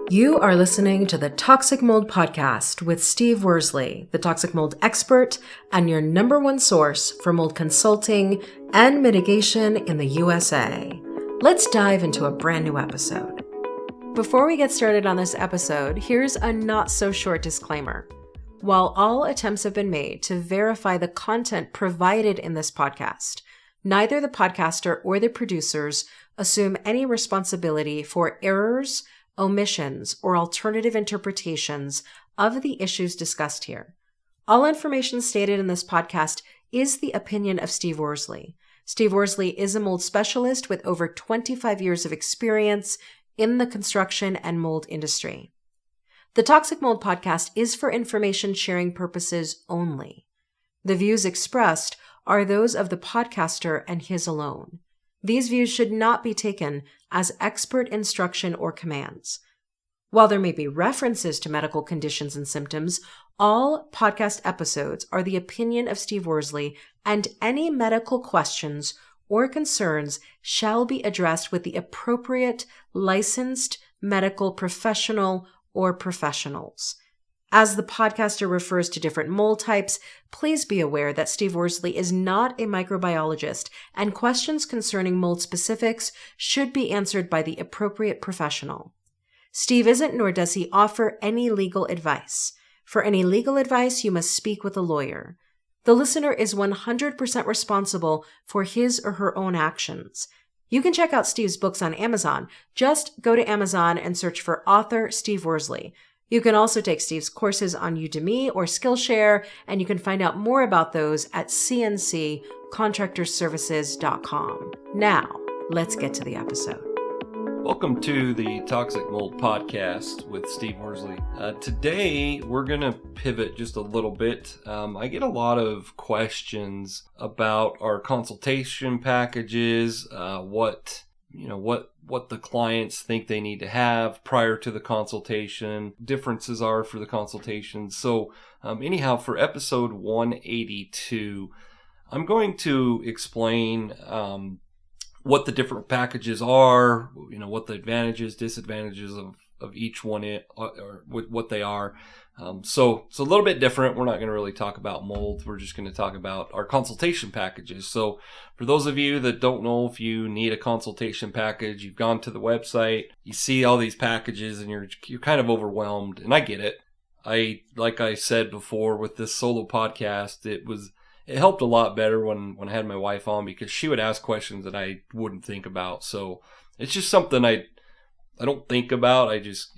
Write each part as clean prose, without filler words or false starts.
You are listening to the Toxic Mold Podcast with Steve Worsley, the toxic mold expert and your number one source for mold consulting and mitigation in the USA. Let's dive into a brand new episode. Before we get started on this episode, here's a not so short disclaimer. While all attempts have been made to verify the content provided in this podcast, neither the podcaster or the producers assume any responsibility for errors, omissions, or alternative interpretations of the issues discussed here. All information stated in this podcast is the opinion of Steve Worsley. Steve Worsley is a mold specialist with over 25 years of experience in the construction and mold industry. The Toxic Mold Podcast is for information sharing purposes only. The views expressed are those of the podcaster and his alone. These views should not be taken as expert instruction or commands. While there may be references to medical conditions and symptoms, all podcast episodes are the opinion of Steve Worsley, and any medical questions or concerns shall be addressed with the appropriate licensed medical professional or professionals. As the podcaster refers to different mold types, please be aware that Steve Worsley is not a microbiologist, and questions concerning mold specifics should be answered by the appropriate professional. Steve isn't, nor does he offer any legal advice. For any legal advice, you must speak with a lawyer. The listener is 100% responsible for his or her own actions. You can check out Steve's books on Amazon. Just go to Amazon and search for author Steve Worsley. You can also take Steve's courses on Udemy or Skillshare, and you can find out more about those at cnccontractorservices.com. Now, let's get to the episode. Welcome to the Toxic Mold Podcast with Steve Worsley. Today, we're going to pivot just a little bit. I get a lot of questions about our consultation packages, what the clients think they need to have prior to the consultation, differences are for the consultation. So anyhow, for episode 182, I'm going to explain what the different packages are, what the advantages, disadvantages of each one or what they are. So it's a little bit different. We're not going to really talk about mold. We're just going to talk about our consultation packages. So for those of you that don't know if you need a consultation package, you've gone to the website, you see all these packages and you're kind of overwhelmed, and I get it. Like I said before with this solo podcast, it helped a lot better when I had my wife on, because she would ask questions that I wouldn't think about. So it's just something I don't think about. I just,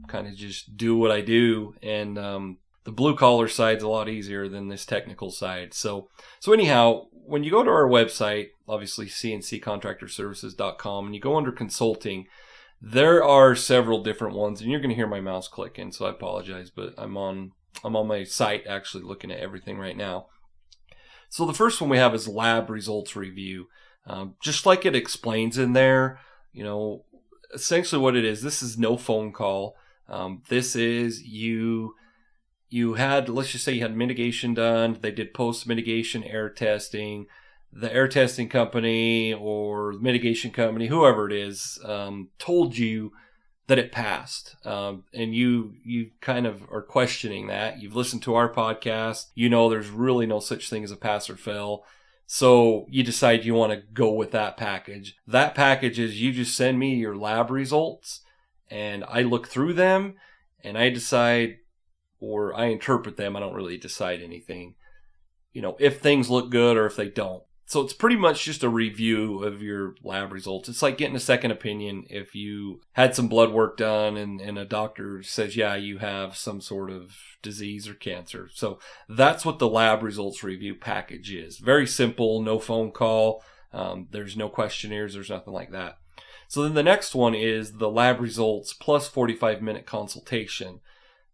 kind of just do what I do. And the blue collar side's a lot easier than this technical side. So anyhow, when you go to our website, obviously CNCcontractorservices.com, and you go under consulting, there are several different ones, and you're going to hear my mouse clicking, so I apologize, but I'm on my site actually looking at everything right now. So the first one we have is lab results review. Just like it explains in there, essentially what it is, this is no phone call. This is let's just say you had mitigation done. They did post-mitigation air testing. The air testing company or mitigation company, whoever it is, told you that it passed. And you kind of are questioning that. You've listened to our podcast. There's really no such thing as a pass or fail. So you decide you want to go with that package. That package is you just send me your lab results and I look through them and I decide, or I interpret them. I don't really decide anything, if things look good or if they don't. So it's pretty much just a review of your lab results. It's like getting a second opinion if you had some blood work done and a doctor says, yeah, you have some sort of disease or cancer. So that's what the lab results review package is. Very simple, no phone call. There's no questionnaires. There's nothing like that. So then the next one is the lab results plus 45-minute consultation.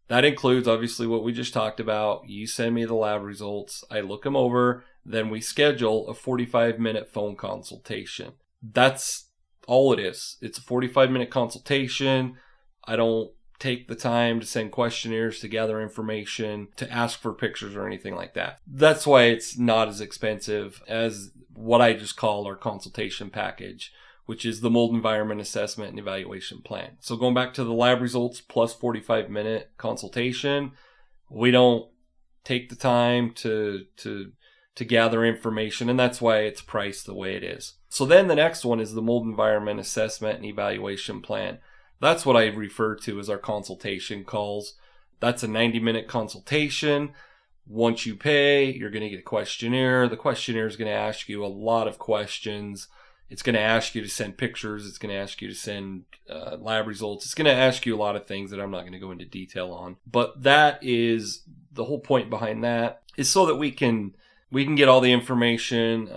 That includes obviously what we just talked about. You send me the lab results. I look them over. Then we schedule a 45-minute phone consultation. That's all it is. It's a 45-minute consultation. I don't take the time to send questionnaires, to gather information, to ask for pictures or anything like that. That's why it's not as expensive as what I just call our consultation package, which is the mold environment assessment and evaluation plan. So going back to the lab results plus 45-minute consultation, we don't take the time to gather information, and that's why it's priced the way it is. So then the next one is the mold environment assessment and evaluation plan. That's what I refer to as our consultation calls. That's a 90-minute consultation. Once you pay, you're going to get a questionnaire. The questionnaire is going to ask you a lot of questions. It's going to ask you to send pictures. It's going to ask you to send lab results. It's going to ask you a lot of things that I'm not going to go into detail on. But that is the whole point behind that, is so that we can get all the information.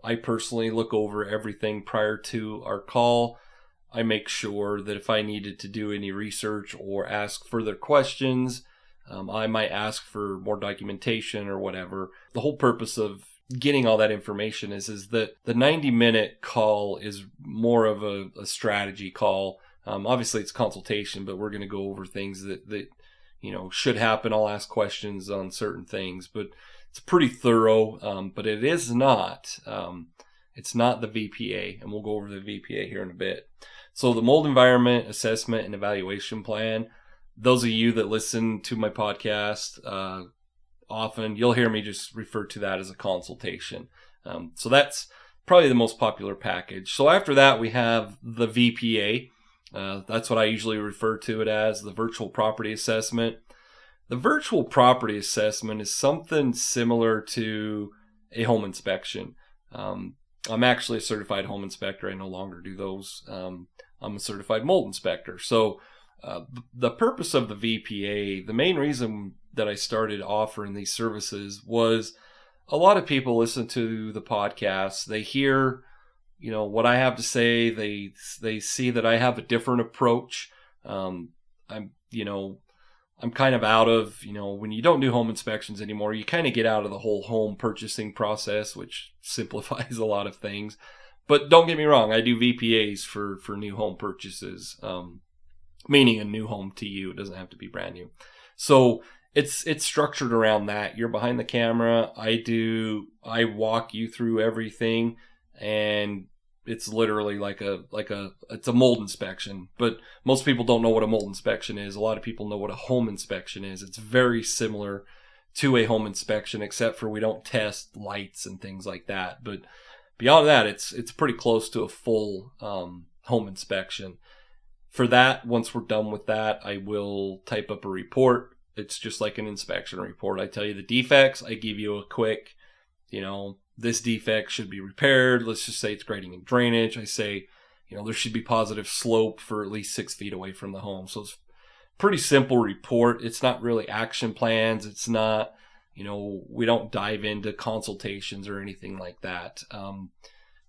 I personally look over everything prior to our call. I make sure that if I needed to do any research or ask further questions, I might ask for more documentation or whatever. The whole purpose of getting all that information is that the 90-minute call is more of a strategy call. Obviously, it's consultation, but we're going to go over things that should happen. I'll ask questions on certain things, but it's pretty thorough. But it is not. It's not the VPA, and we'll go over the VPA here in a bit. So the mold environment assessment and evaluation plan, those of you that listen to my podcast often, you'll hear me just refer to that as a consultation. So that's probably the most popular package. So after that, we have the VPA. That's what I usually refer to it as, the virtual property assessment. The virtual property assessment is something similar to a home inspection. I'm actually a certified home inspector. I no longer do those. I'm a certified mold inspector. So the purpose of the VPA, the main reason that I started offering these services was a lot of people listen to the podcast. They hear, what I have to say. They see that I have a different approach. I'm kind of out of, when you don't do home inspections anymore, you kind of get out of the whole home purchasing process, which simplifies a lot of things. But don't get me wrong, I do VPAs for new home purchases, meaning a new home to you. It doesn't have to be brand new. So it's structured around that. You're behind the camera. I walk you through everything, and it's literally it's a mold inspection. But most people don't know what a mold inspection is. A lot of people know what a home inspection is. It's very similar to a home inspection, except for we don't test lights and things like that. But beyond that, it's pretty close to a full home inspection. For that, once we're done with that, I will type up a report. It's just like an inspection report. I tell you the defects. I give you a quick, this defect should be repaired. Let's just say it's grading and drainage. I say, there should be positive slope for at least 6 feet away from the home. So it's a pretty simple report. It's not really action plans. It's not, we don't dive into consultations or anything like that.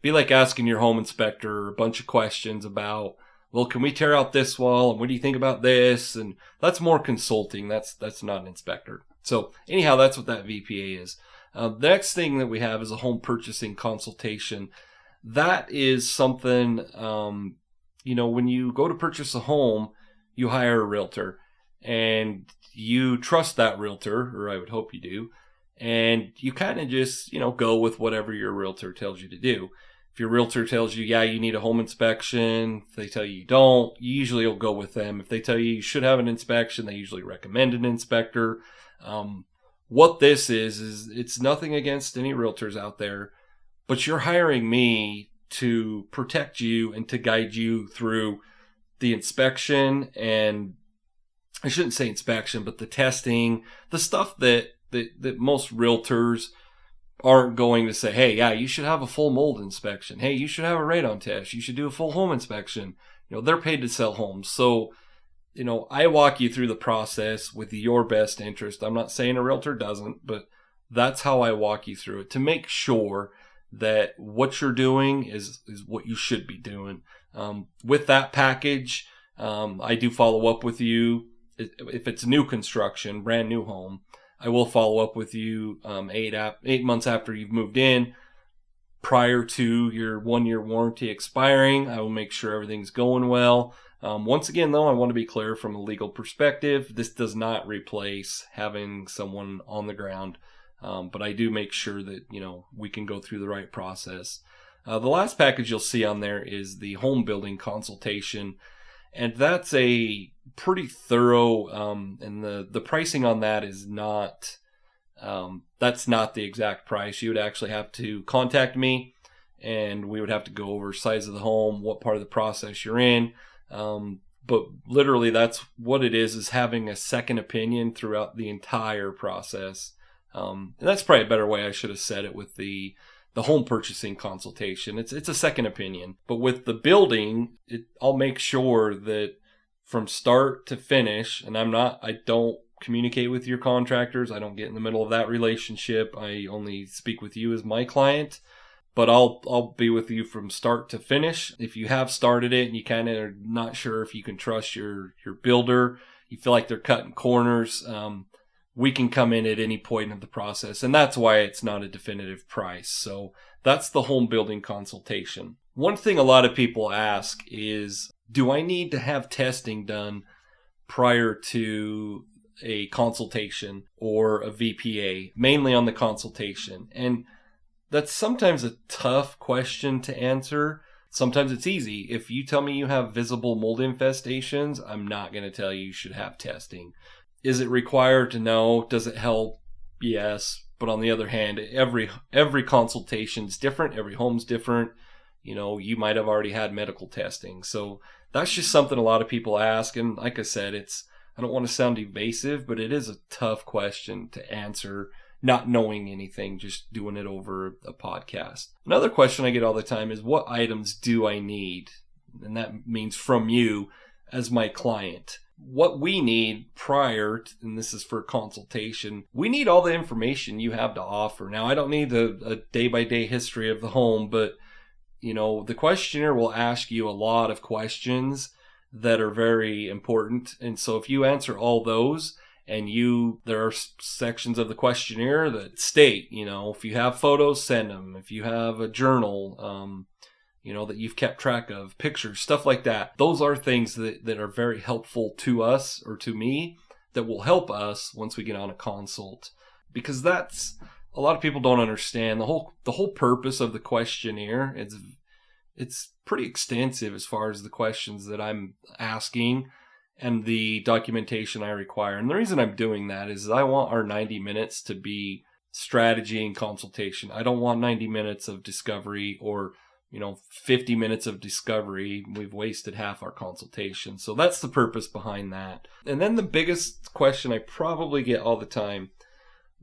Be like asking your home inspector a bunch of questions about, well, can we tear out this wall? And what do you think about this? And that's more consulting. That's not an inspector. So anyhow, that's what that VPA is. The next thing that we have is a home purchasing consultation. That is something, when you go to purchase a home, you hire a realtor and you trust that realtor, or I would hope you do. And you kind of just, go with whatever your realtor tells you to do. If your realtor tells you, yeah, you need a home inspection, if they tell you you don't, you usually will go with them. If they tell you you should have an inspection, they usually recommend an inspector. What this is it's nothing against any realtors out there, but you're hiring me to protect you and to guide you through the inspection, and I shouldn't say inspection, but the testing, the stuff that most realtors aren't going to say, hey, yeah, you should have a full mold inspection. Hey, you should have a radon test. You should do a full home inspection. They're paid to sell homes. So, I walk you through the process with your best interest. I'm not saying a realtor doesn't, but that's how I walk you through it, to make sure that what you're doing is what you should be doing. With that package, I do follow up with you. If it's new construction, brand new home, I will follow up with you 8 months after you've moved in, prior to your 1-year warranty expiring. I will make sure everything's going well. Once again, though, I want to be clear from a legal perspective. This does not replace having someone on the ground, but I do make sure that we can go through the right process. The last package you'll see on there is the home building consultation. And that's a pretty thorough, and the pricing on that is not, that's not the exact price. You would actually have to contact me, and we would have to go over size of the home, what part of the process you're in. But literally that's what it is having a second opinion throughout the entire process. And that's probably a better way I should have said it with the home purchasing consultation. It's a second opinion. But with the building, I'll make sure that from start to finish, and I don't communicate with your contractors. I don't get in the middle of that relationship. I only speak with you as my client. But I'll be with you from start to finish. If you have started it and you kind of are not sure if you can trust your builder, you feel like they're cutting corners, we can come in at any point of the process. And that's why it's not a definitive price. So that's the home building consultation. One thing a lot of people ask is, do I need to have testing done prior to a consultation or a VPA, mainly on the consultation? And that's sometimes a tough question to answer. Sometimes it's easy. If you tell me you have visible mold infestations, I'm not going to tell you should have testing. Is it required to know? Does it help? Yes. But on the other hand, every consultation is different. Every home's different. You might have already had medical testing. So that's just something a lot of people ask. And like I said, I don't want to sound evasive, but it is a tough question to answer, not knowing anything, just doing it over a podcast. Another question I get all the time is, what items do I need? And that means from you as my client. What we need prior to, and this is for consultation, we need all the information you have to offer. Now, I don't need a day-by-day history of the home, but the questionnaire will ask you a lot of questions that are very important. And so if you answer all those, and there are sections of the questionnaire that state, if you have photos, send them. If you have a journal, that you've kept track of, pictures, stuff like that. Those are things that are very helpful to us or to me, that will help us once we get on a consult. Because that's, a lot of people don't understand the whole purpose of the questionnaire. It's pretty extensive as far as the questions that I'm asking and the documentation I require. And the reason I'm doing that is I want our 90 minutes to be strategy and consultation. I don't want 90 minutes of discovery or 50 minutes of discovery. We've wasted half our consultation. So that's the purpose behind that. And then the biggest question I probably get all the time,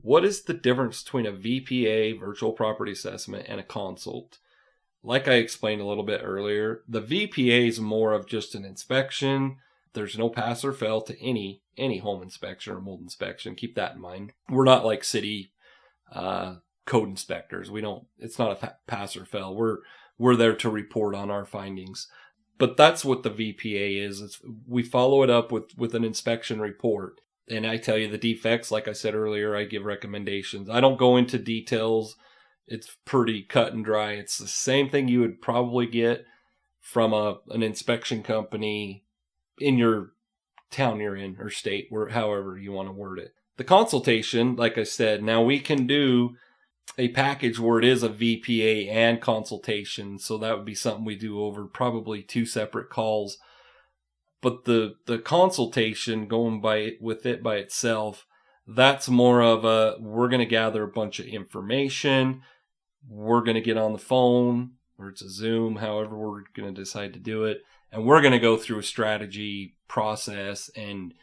what is the difference between a VPA, virtual property assessment, and a consult? Like I explained a little bit earlier, the VPA is more of just an inspection. There's no pass or fail to any home inspection or mold inspection. Keep that in mind. We're not like city code inspectors. It's not a pass or fail. We're there to report on our findings. But that's what the VPA is. We follow it up with an inspection report. And I tell you the defects, like I said earlier, I give recommendations. I don't go into details. It's pretty cut and dry. It's the same thing you would probably get from an inspection company in your town you're in or state, however you want to word it. The consultation, like I said, now we can do a package where it is a VPA and consultation. So that would be something we do over probably 2 separate calls. But the consultation, going with it by itself, that's more of we're going to gather a bunch of information. We're going to get on the phone, or it's a Zoom, however we're going to decide to do it. And we're going to go through a strategy process and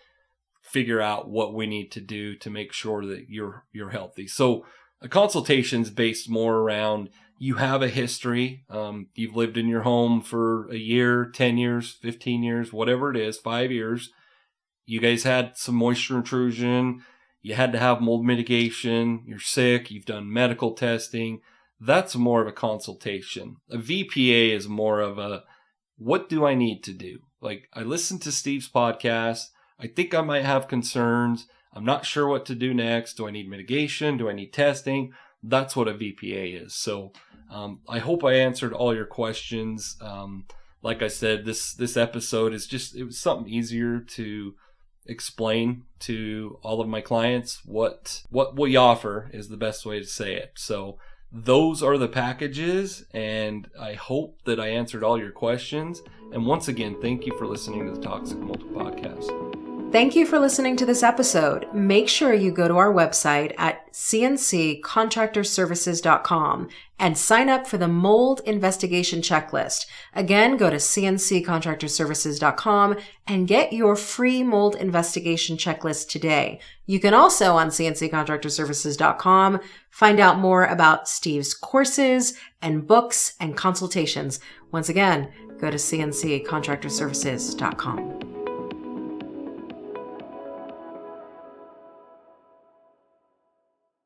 figure out what we need to do to make sure that you're healthy. So a consultation is based more around, you have a history. You've lived in your home for a year, 10 years, 15 years, whatever it is, 5 years. You guys had some moisture intrusion. You had to have mold mitigation. You're sick. You've done medical testing. That's more of a consultation. A VPA is more of what do I need to do? Like, I listened to Steve's podcast. I think I might have concerns. I'm not sure what to do next. Do I need mitigation? Do I need testing? That's what a VPA is. So I hope I answered all your questions. Like I said, this episode is it was something easier to explain to all of my clients. What we offer is the best way to say it. So those are the packages, and I hope that I answered all your questions. And once again, thank you for listening to the Toxic Mold Podcast. Thank you for listening to this episode. Make sure you go to our website at cnccontractorservices.com and sign up for the mold investigation checklist. Again, go to cnccontractorservices.com and get your free mold investigation checklist today. You can also on cnccontractorservices.com find out more about Steve's courses and books and consultations. Once again, go to cnccontractorservices.com.